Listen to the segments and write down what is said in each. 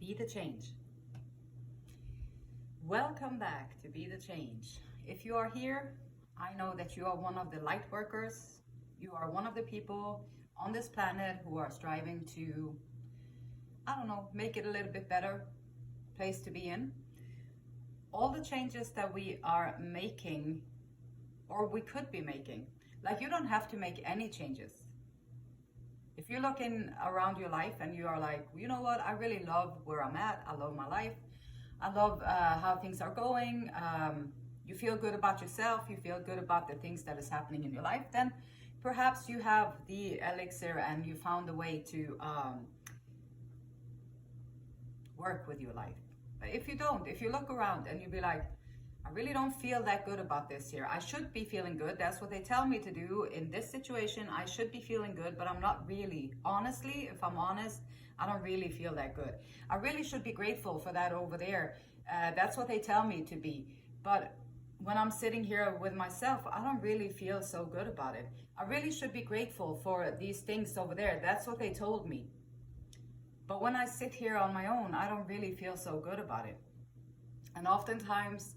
Be the Change. Welcome back to Be the Change. If you are here, I know that you are one of the light workers. You are one of the people on this planet who are striving to, make it a little bit better place to be in. All the changes that we are making, or we could be making, like you don't have to make any changes. If you're looking around your life and you are like, you know what, I really love where I'm at. I love my life. I love how things are going. You feel good about yourself. You feel good about the things that is happening in your life. Then perhaps you have the elixir and you found a way to work with your life. But if you don't, if you look around and you be like, I really don't feel that good about this here. I should be feeling good. That's what they tell me to do in this situation. I should be feeling good, but I'm not really. Honestly, if I'm honest, I don't really feel that good. I really should be grateful for that over there. That's what they tell me to be. But when I'm sitting here with myself, I don't really feel so good about it. I really should be grateful for these things over there. That's what they told me. But when I sit here on my own, I don't really feel so good about it. And oftentimes,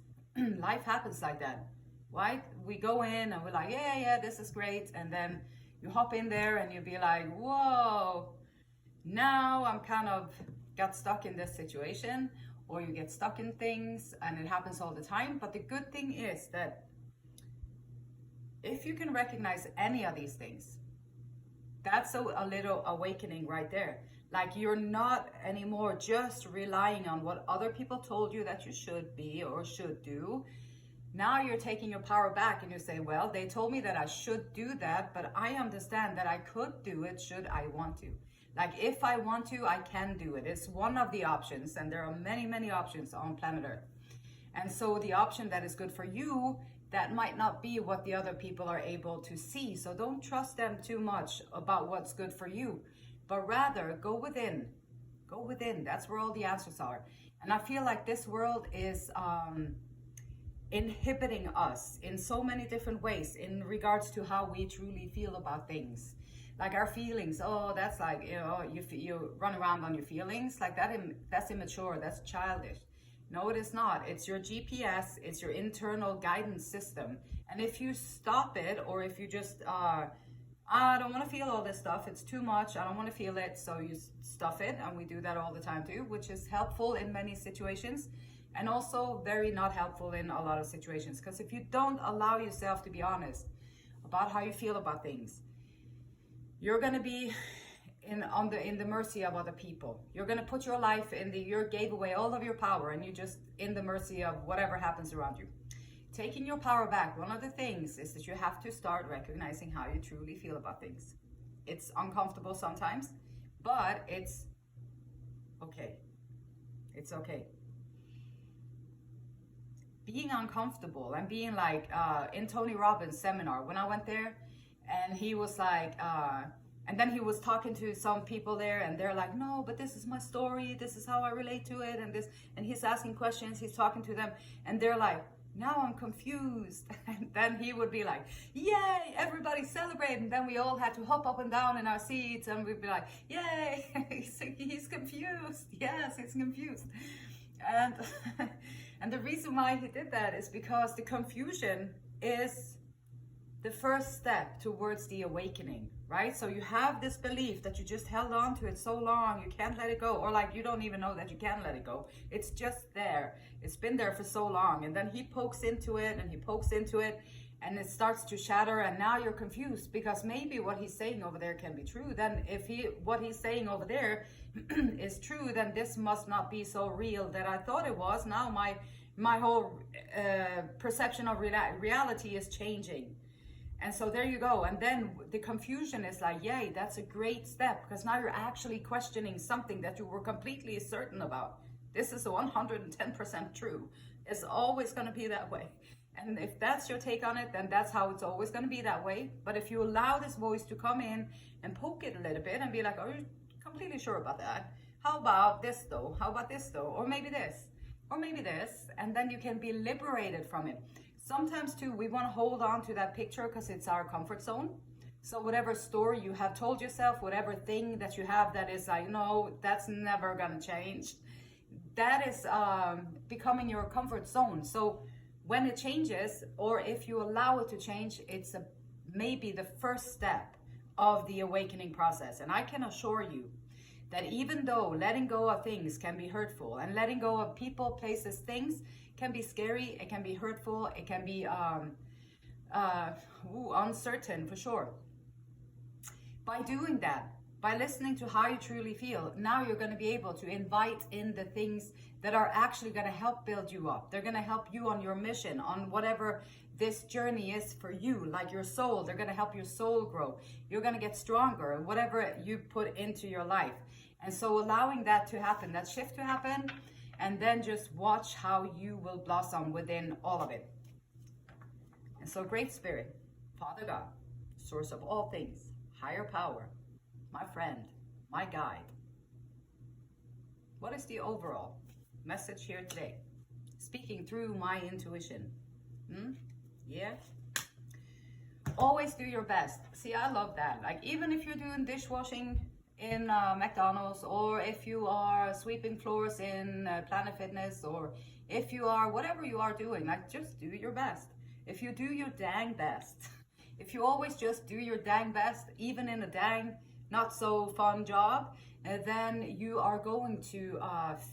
life happens like that, right? We go in and we're like, yeah, this is great. And then you hop in there and you'll be like, whoa, now I'm kind of got stuck in this situation, or you get stuck in things, and it happens all the time. But the good thing is that if you can recognize any of these things, that's a little awakening right there. Like you're not anymore just relying on what other people told you that you should be or should do. Now you're taking your power back and you say, well, they told me that I should do that, but I understand that I could do it should I want to. Like if I want to, I can do it. It's one of the options, and there are many, many options on planet Earth. And so the option that is good for you, that might not be what the other people are able to see. So don't trust them too much about what's good for you, but rather go within. Go within. That's where all the answers are. And I feel like this world is inhibiting us in so many different ways in regards to how we truly feel about things. Like our feelings, that's like, you run around on your feelings like that. That's immature, that's childish. No, it is not. It's your GPS, it's your internal guidance system. And if you stop it, or if you just, I don't want to feel all this stuff, it's too much, I don't want to feel it, so you stuff it, and we do that all the time too, which is helpful in many situations, and also very not helpful in a lot of situations. Because if you don't allow yourself to be honest about how you feel about things, you're going to be in the mercy of other people. You're going to put your life you gave away all of your power, and you're just in the mercy of whatever happens around you. Taking your power back, one of the things is that you have to start recognizing how you truly feel about things. It's uncomfortable sometimes, but it's okay. It's okay. Being uncomfortable and being like, in Tony Robbins' seminar, when I went there, and he was like, and then he was talking to some people there, and they're like, no, but this is my story, this is how I relate to it, and he's asking questions, he's talking to them, and they're like, now I'm confused. And then he would be like, yay, everybody celebrate. And then we all had to hop up and down in our seats, and we'd be like, yay, he's confused. Yes, he's confused. And and the reason why he did that is because the confusion is the first step towards the awakening, right? So you have this belief that you just held on to it so long, you can't let it go, or like you don't even know that you can let it go. It's just there. It's been there for so long. And then he pokes into it and he pokes into it, and it starts to shatter, and now you're confused because maybe what he's saying over there can be true. Then if what he's saying over there is true, then this must not be so real that I thought it was. Now my whole perception of reality is changing. And so there you go. And then the confusion is like, yay, that's a great step, because now you're actually questioning something that you were completely certain about. This is 110% true. It's always going to be that way. And if that's your take on it, then that's how it's always going to be that way. But if you allow this voice to come in and poke it a little bit and be like, are you completely sure about that? How about this though? How about this though? Or maybe this, or maybe this. And then you can be liberated from it. Sometimes too, we want to hold on to that picture because it's our comfort zone. So whatever story you have told yourself, whatever thing that you have that is like, no, that's never gonna change, that is becoming your comfort zone. So when it changes, or if you allow it to change, it's maybe the first step of the awakening process. And I can assure you that even though letting go of things can be hurtful, and letting go of people, places, things can be scary, it can be hurtful, it can be uncertain for sure. By doing that, by listening to how you truly feel, now you're going to be able to invite in the things that are actually going to help build you up. They're going to help you on your mission, on whatever this journey is for you, like your soul. They're going to help your soul grow. You're going to get stronger, whatever you put into your life. And so allowing that to happen, that shift to happen, and then just watch how you will blossom within all of it. And so Great Spirit, Father God, source of all things, higher power, my friend, my guide. What is the overall message here today? Speaking through my intuition. Yeah. Always do your best. See, I love that. Like, even if you're doing dishwashing in McDonald's, or if you are sweeping floors in Planet Fitness, or if you are, whatever you are doing, like, just do your best. If you do your dang best, if you always just do your dang best, even in a dang not so fun job, then you are going to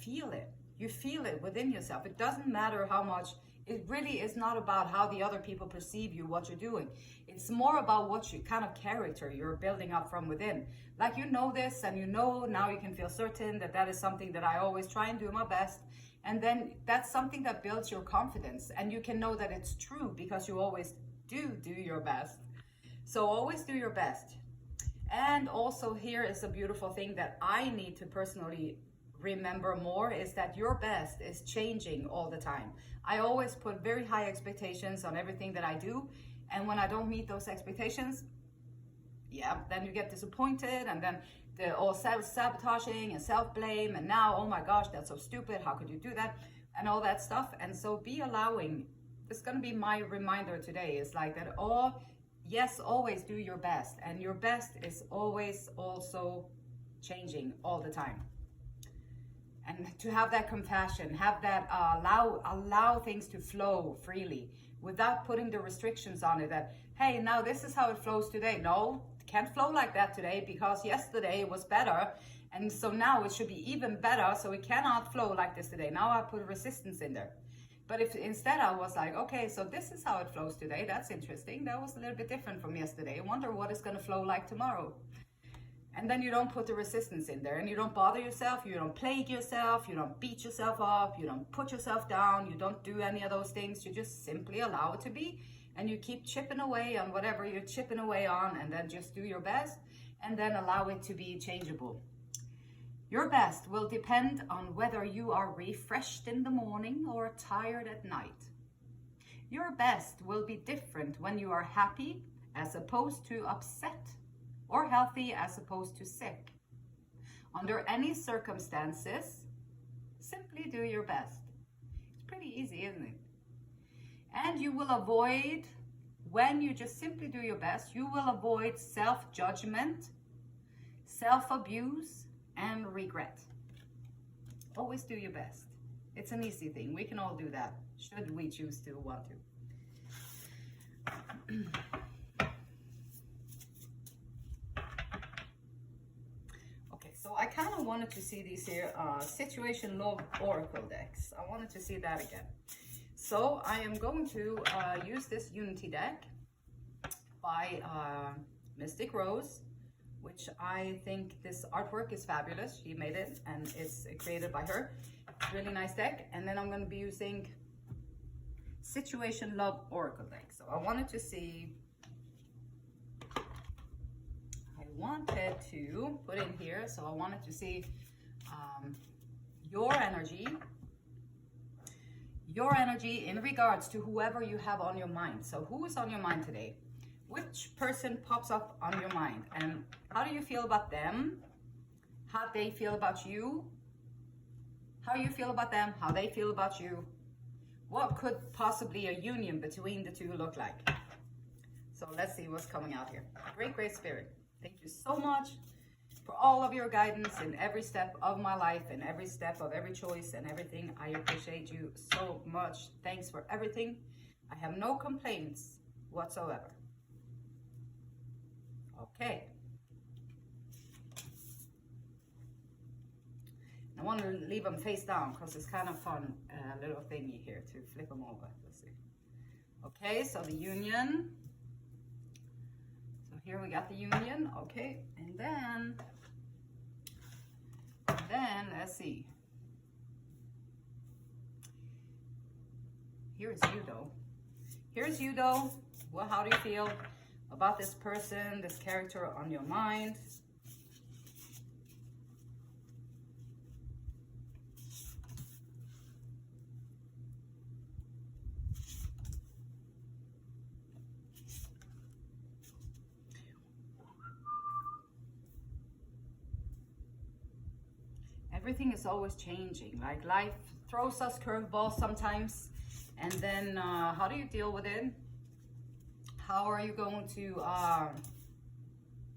feel it. You feel it within yourself. It doesn't matter how much. It really is not about how the other people perceive you, what you're doing. It's more about what kind of character you're building up from within. Like, you know this, and you know now you can feel certain that that is something that I always try and do my best. And then that's something that builds your confidence, and you can know that it's true because you always do your best. So always do your best. And also, here is a beautiful thing that I need to personally remember more, is that your best is changing all the time. I always put very high expectations on everything that I do, and when I don't meet those expectations, yeah, then you get disappointed, and then the all self-sabotaging and self-blame, and now, oh my gosh, that's so stupid, how could you do that, and all that stuff. And so be allowing. It's going to be my reminder today, is like that. Yes, always do your best, and your best is always also changing all the time. And to have that compassion, have that allow things to flow freely without putting the restrictions on it, that, hey, now this is how it flows today. No, it can't flow like that today because yesterday was better, and so now it should be even better, so it cannot flow like this today. Now I put resistance in there. But if instead I was like, okay, so this is how it flows today, that's interesting, that was a little bit different from yesterday, I wonder what it's going to flow like tomorrow. And then you don't put the resistance in there, and you don't bother yourself, you don't plague yourself, you don't beat yourself up, you don't put yourself down, you don't do any of those things. You just simply allow it to be, and you keep chipping away on whatever you're chipping away on, and then just do your best, and then allow it to be changeable. Your best will depend on whether you are refreshed in the morning or tired at night. Your best will be different when you are happy as opposed to upset, or healthy as opposed to sick. Under any circumstances, simply do your best. It's pretty easy, isn't it? And you will avoid, when you just simply do your best, you will avoid self-judgment, self-abuse, and regret. Always do your best. It's an easy thing. We can all do that, should we choose to want to. So I kind of wanted to see these here Situation Love Oracle decks. I wanted to see that again. So I am going to use this Unity deck by Mystic Rose, which I think this artwork is fabulous. She made it, and it's created by her. Really nice deck. And then I'm going to be using Situation Love Oracle deck. So I wanted to see, wanted to put in here, so I wanted to see your energy in regards to whoever you have on your mind. So who is on your mind today? Which person pops up on your mind, and how do you feel about them? How they feel about you? How you feel about them? How they feel about you? What could possibly a union between the two look like? So let's see what's coming out here. Great Spirit. Thank you so much for all of your guidance in every step of my life, and every step of every choice and everything. I appreciate you so much. Thanks for everything. I have no complaints whatsoever. Okay. I want to leave them face down because it's kind of fun, little thingy here to flip them over. Let's see. Okay, so the union. So here we got the union. Okay, and then let's see. Here's you though. Here's you though. Well, how do you feel about this person, this character on your mind? Everything is always changing. Like life throws us curveballs sometimes. And then how do you deal with it? How are you going to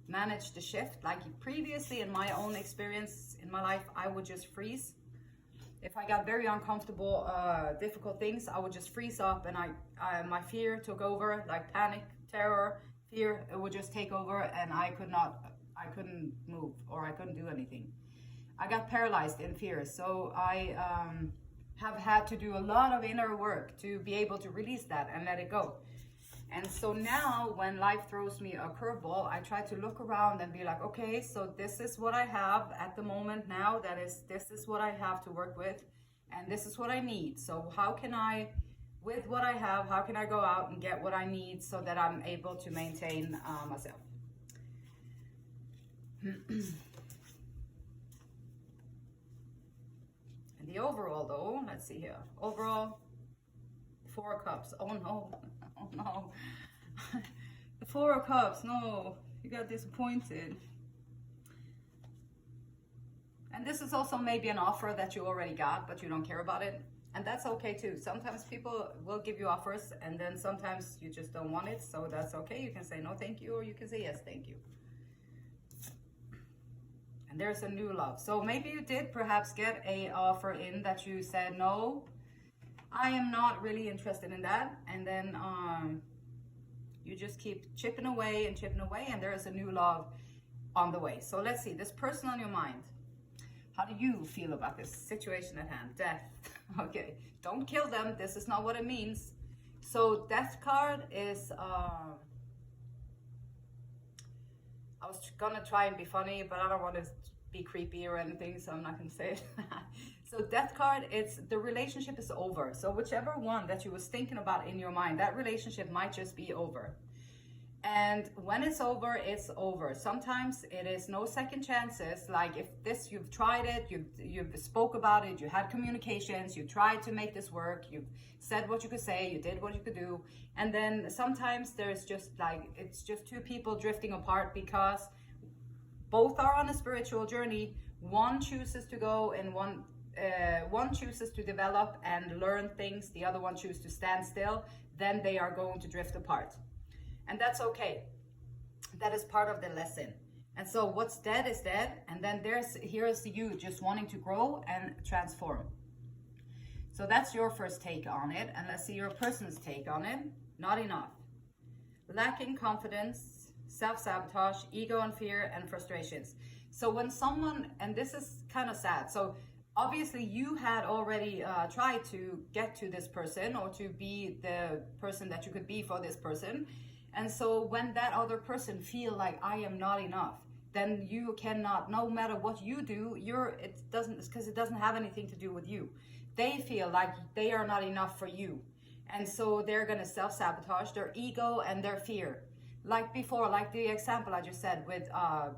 manage the shift? Like previously in my own experience in my life, I would just freeze. If I got very uncomfortable, difficult things, I would just freeze up, and my fear took over, like panic, terror, fear. It would just take over, and I couldn't move, or I couldn't do anything. I got paralyzed in fear. So I have had to do a lot of inner work to be able to release that and let it go. And so now when life throws me a curveball, I try to look around and be like, okay, so this is what I have at the moment now. This is what I have to work with, and this is what I need. So how can I, with what I have, how can I go out and get what I need so that I'm able to maintain myself? The overall though, let's see here. Overall, 4 of Cups. Oh no, oh no. The 4 of Cups, no. You got disappointed. And this is also maybe an offer that you already got, but you don't care about it. And that's okay too. Sometimes people will give you offers, and then sometimes you just don't want it. So that's okay. You can say no thank you, or you can say yes thank you. And there's a new love. So maybe you did perhaps get a offer in that you said, no, I am not really interested in that. And then you just keep chipping away, and there is a new love on the way. So let's see, this person on your mind. How do you feel about this situation at hand? Death. Okay, don't kill them. This is not what it means. So death card is... I was gonna try and be funny, but I don't want to be creepy or anything, so I'm not gonna say it. So death card, it's the relationship is over. So whichever one that you was thinking about in your mind, that relationship might just be over. And when it's over, it's over. Sometimes it is no second chances. Like if this, you've tried it, you've spoke about it, you had communications, you tried to make this work, you've said what you could say, you did what you could do. And then sometimes there's just like, it's just 2 people drifting apart because both are on a spiritual journey. One chooses to go and one chooses to develop and learn things. The other one chooses to stand still. Then they are going to drift apart. And that's okay. That is part of the lesson. And so what's dead is dead. And then here's you just wanting to grow and transform. So that's your first take on it. And let's see your person's take on it. Not enough. Lacking confidence, self-sabotage, ego and fear, and frustrations. So when someone, and this is kind of sad. So obviously you had already tried to get to this person, or to be the person that you could be for this person. And so when that other person feel like I am not enough, then you cannot, no matter what you do, because it doesn't have anything to do with you. They feel like they are not enough for you. And so they're going to self-sabotage their ego and their fear. Like before, like the example I just said with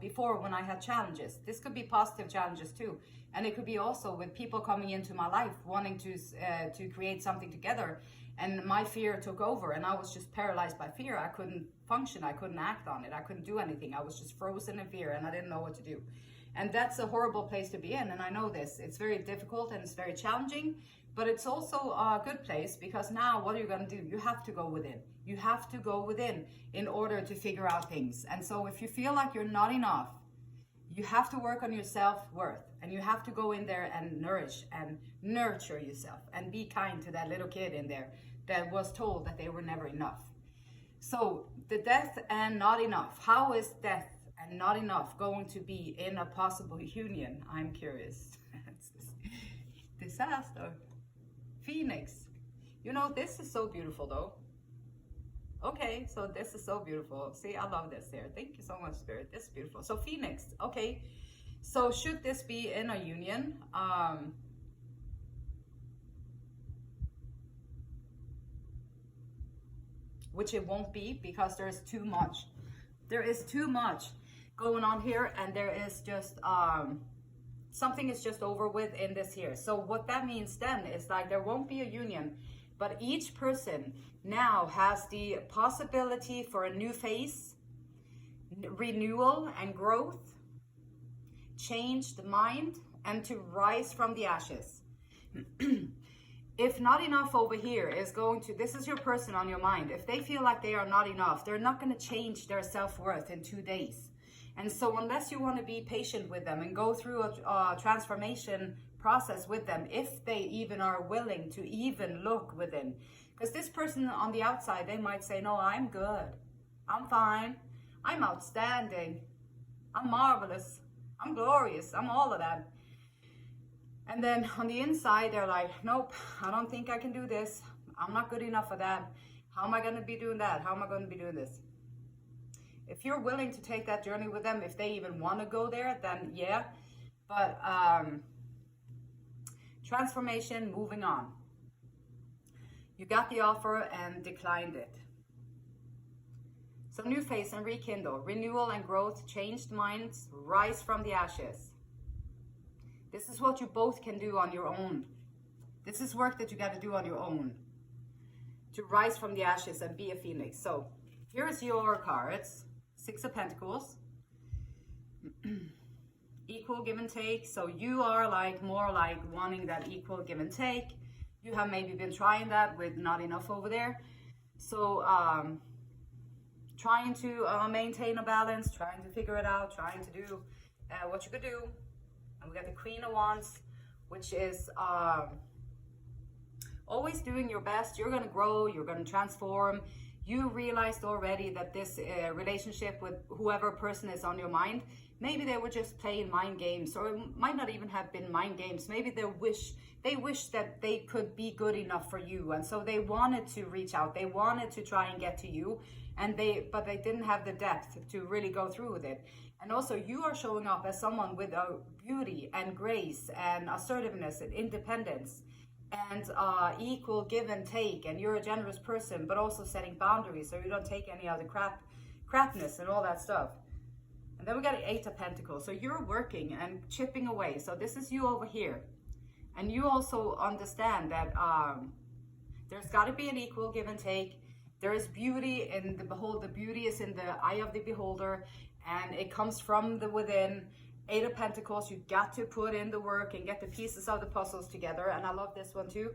before when I had challenges. This could be positive challenges too. And it could be also with people coming into my life wanting to create something together. And my fear took over, and I was just paralyzed by fear. I couldn't function. I couldn't act on it. I couldn't do anything. I was just frozen in fear, and I didn't know what to do. And that's a horrible place to be in. And I know this. It's very difficult and it's very challenging, but it's also a good place, because now what are you going to do? You have to go within. You have to go within in order to figure out things. And so if you feel like you're not enough, you have to work on your self-worth, and you have to go in there and nourish and nurture yourself and be kind to that little kid in there that was told that they were never enough. So the death and not enough. How is death and not enough going to be in a possible union? I'm curious. Disaster. Phoenix. You know, this is so beautiful though. Okay, so this is so beautiful. See, I love this here. Thank you so much, Spirit. This is beautiful. So Phoenix, okay. So should this be in a union? Which it won't be, because there's too much. There is too much going on here, and there is just, something is just over with in this here. So what that means then is like there won't be a union, but each person now has the possibility for a new phase, renewal and growth, changed mind, and to rise from the ashes. If not enough over here is going to, this is your person on your mind. If they feel like they are not enough, they're not going to change their self-worth in 2 days. And so unless you want to be patient with them and go through a transformation process with them, if they even are willing to even look within. Because this person on the outside, they might say, no, I'm good. I'm fine. I'm outstanding. I'm marvelous. I'm glorious. I'm all of that. And then on the inside, they're like, nope, I don't think I can do this. I'm not good enough for that. How am I going to be doing that? How am I going to be doing this? If you're willing to take that journey with them, if they even want to go there, then yeah. But transformation, moving on. You got the offer and declined it. So new phase and rekindle, renewal and growth, changed minds, rise from the ashes. This is what you both can do on your own. This is work that you got to do on your own to rise from the ashes and be a phoenix. So here's your cards. 6 of Pentacles. Equal give and take. So you are like more like wanting that equal give and take. You have maybe been trying that with not enough over there. So trying to maintain a balance, trying to figure it out, trying to do what you could do. And we got the Queen of Wands, which is always doing your best. You're going to grow, you're going to transform. You realized already that this relationship with whoever person is on your mind, maybe they were just playing mind games, or it might not even have been mind games. Maybe they wish that they could be good enough for you, and so they wanted to reach out. They wanted to try and get to you, but they didn't have the depth to really go through with it. And also, you are showing up as someone with a beauty and grace and assertiveness and independence and equal give and take. And you're a generous person, but also setting boundaries so you don't take any of the crapness and all that stuff. And then we got the 8 of Pentacles. So you're working and chipping away. So this is you over here. And you also understand that there's got to be an equal give and take. There is beauty in the behold. The beauty is in the eye of the beholder. And it comes from the within. 8 of Pentacles, you got to put in the work and get the pieces of the puzzles together. And I love this one too.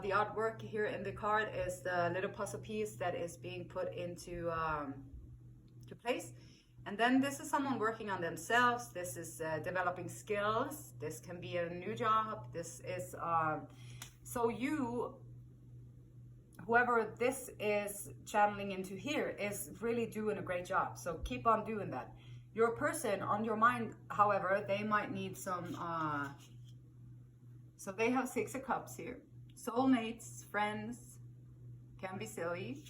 The artwork here in the card is the little puzzle piece that is being put into to place. And then this is someone working on themselves. This is developing skills. This can be a new job. This is, so you, whoever this is channeling into here, is really doing a great job. So keep on doing that. Your person on your mind, however, they might need some, so they have 6 of Cups here. Soulmates, friends, can be silly.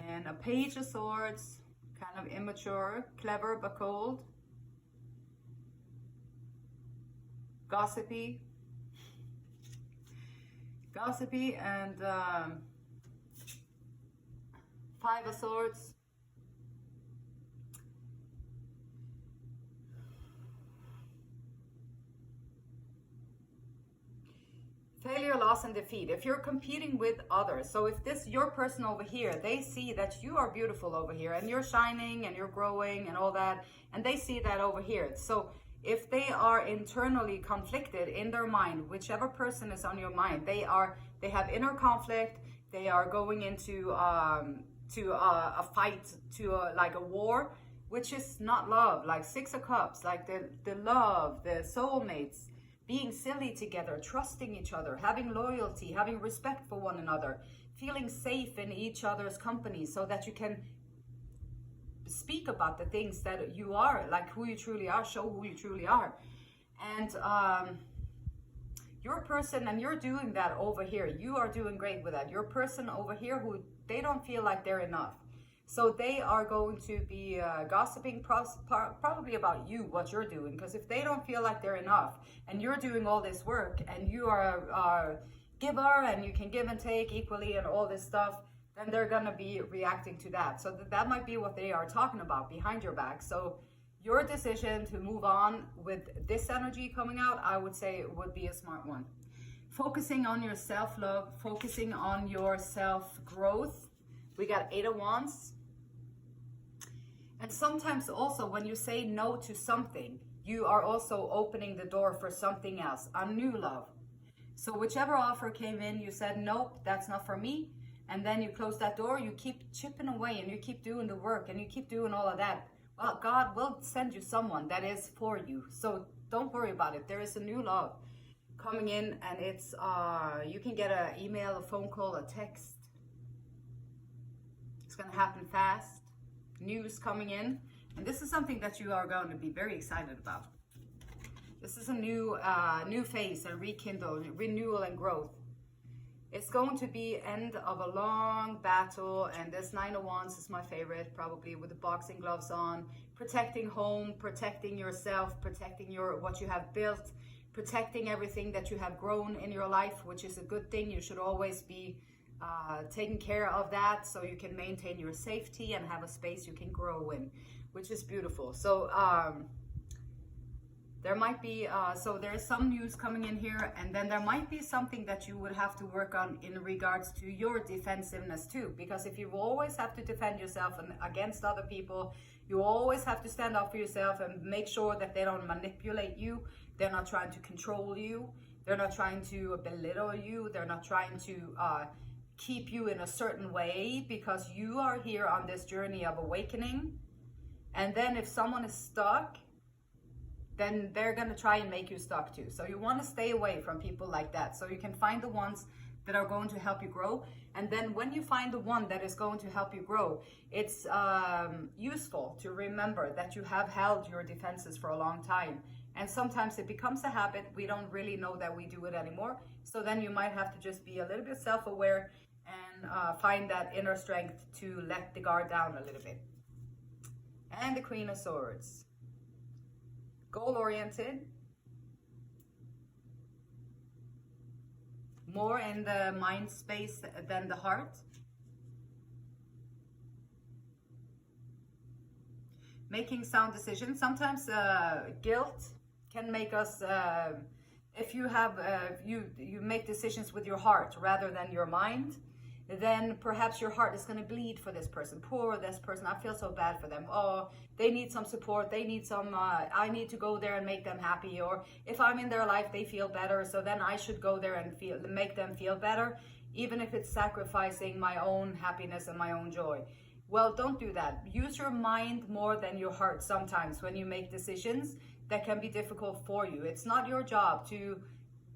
And a Page of Swords, kind of immature, clever but cold. Gossipy. Gossipy and 5 of Swords. Failure fear, loss, and defeat. If you're competing with others, so if this your person over here, they see that you are beautiful over here and you're shining and you're growing and all that, and they see that over here. So if they are internally conflicted in their mind, whichever person is on your mind, they have inner conflict. They are going into a fight, like a war, which is not love. Like Six of Cups, like the love, the soulmates, being silly together, trusting each other, having loyalty, having respect for one another, feeling safe in each other's company so that you can speak about the things that you are, like who you truly are, show who you truly are. And your person, and you're doing that over here, you are doing great with that. Your person over here, who they don't feel like they're enough. So they are going to be gossiping probably about you, what you're doing. Because if they don't feel like they're enough and you're doing all this work and you are a giver and you can give and take equally and all this stuff, then they're going to be reacting to that. So that might be what they are talking about behind your back. So your decision to move on with this energy coming out, I would say would be a smart one. Focusing on your self-love, focusing on your self-growth. We got 8 of Wands. And sometimes also when you say no to something, you are also opening the door for something else, a new love. So whichever offer came in, you said, nope, that's not for me. And then you close that door, you keep chipping away and you keep doing the work and you keep doing all of that. Well, God will send you someone that is for you. So don't worry about it. There is a new love coming in, and it's, you can get an email, a phone call, a text. It's going to happen fast. News coming in, and this is something that you are going to be very excited about. This is a new phase, a rekindle, renewal, and growth. It's going to be end of a long battle, and this 9 of Wands is my favorite, probably with the boxing gloves on, protecting home, protecting yourself, protecting what you have built, protecting everything that you have grown in your life, which is a good thing. You should always be taking care of that so you can maintain your safety and have a space you can grow in, which is beautiful. So there might be, so there's some news coming in here, and then there might be something that you would have to work on in regards to your defensiveness too, because if you always have to defend yourself and against other people, you always have to stand up for yourself and make sure that they don't manipulate you. They're not trying to control you. They're not trying to belittle you. They're not trying to keep you in a certain way, because you are here on this journey of awakening. And then if someone is stuck, then they're going to try and make you stuck too. So you want to stay away from people like that, so you can find the ones that are going to help you grow. And then when you find the one that is going to help you grow, it's useful to remember that you have held your defenses for a long time. And sometimes it becomes a habit. We don't really know that we do it anymore. So then you might have to just be a little bit self-aware and find that inner strength to let the guard down a little bit. And the Queen of Swords. Goal-oriented. More in the mind space than the heart. Making sound decisions. Sometimes guilt can make us, if you have, you make decisions with your heart rather than your mind, then perhaps your heart is going to bleed for this person. Poor this person, I feel so bad for them. Oh, they need some support. They need some, I need to go there and make them happy. Or if I'm in their life, they feel better. So then I should go there and make them feel better, even if it's sacrificing my own happiness and my own joy. Well, don't do that. Use your mind more than your heart sometimes when you make decisions that can be difficult for you. It's not your job to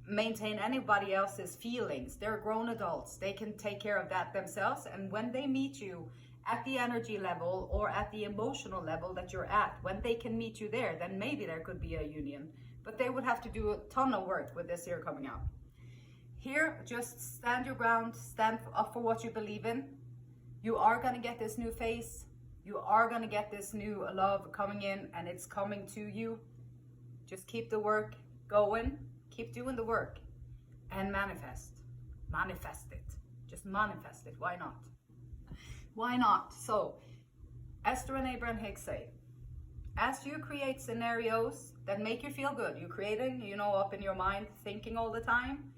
maintain anybody else's feelings. They're grown adults. They can take care of that themselves. And when they meet you at the energy level or at the emotional level that you're at, when they can meet you there, then maybe there could be a union. But they would have to do a ton of work with this year coming out. Here, just stand your ground, stand up for what you believe in. You are going to get this new face. You are going to get this new love coming in, and it's coming to you. Just keep the work going. Keep doing the work and manifest. Manifest it. Just manifest it. Why not? Why not? So, Esther and Abraham Hicks say, as you create scenarios that make you feel good, you're creating, up in your mind, thinking all the time,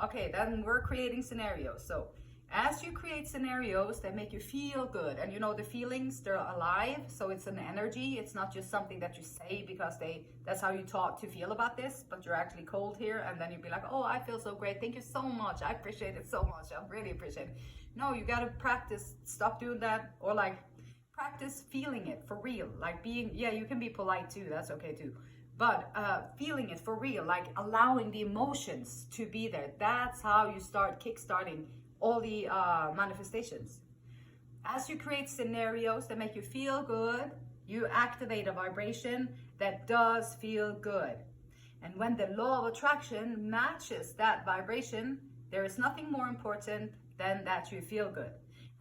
Okay, then we're creating scenarios. So as you create scenarios that make you feel good, and you know the feelings, they're alive, so it's an energy. It's not just something that you say because that's how you taught to feel about this, but you're actually cold here, and then you'd be like, oh, I feel so great. Thank you so much. I appreciate it so much. I really appreciate it. No, you got to practice. Stop doing that, or like practice feeling it for real. Like being, yeah, you can be polite too. That's okay too. But feeling it for real, like allowing the emotions to be there. That's how you start kickstarting all the manifestations. As you create scenarios that make you feel good, you activate a vibration that does feel good. And when the law of attraction matches that vibration, there is nothing more important than that you feel good.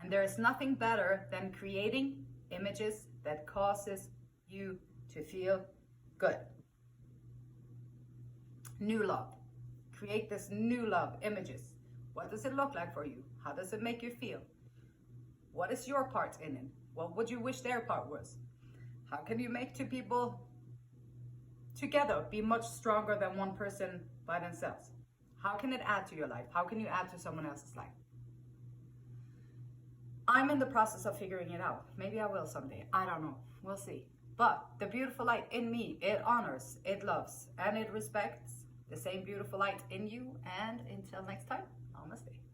And there is nothing better than creating images that causes you to feel good. New love. Create this new love images. What does it look like for you? How does it make you feel? What is your part in it? What would you wish their part was? How can you make two people together be much stronger than one person by themselves? How can it add to your life? How can you add to someone else's life? I'm in the process of figuring it out. Maybe I will someday. I don't know. We'll see. But the beautiful light in me, it honors, it loves, and it respects the same beautiful light in you. And until next time, namaste.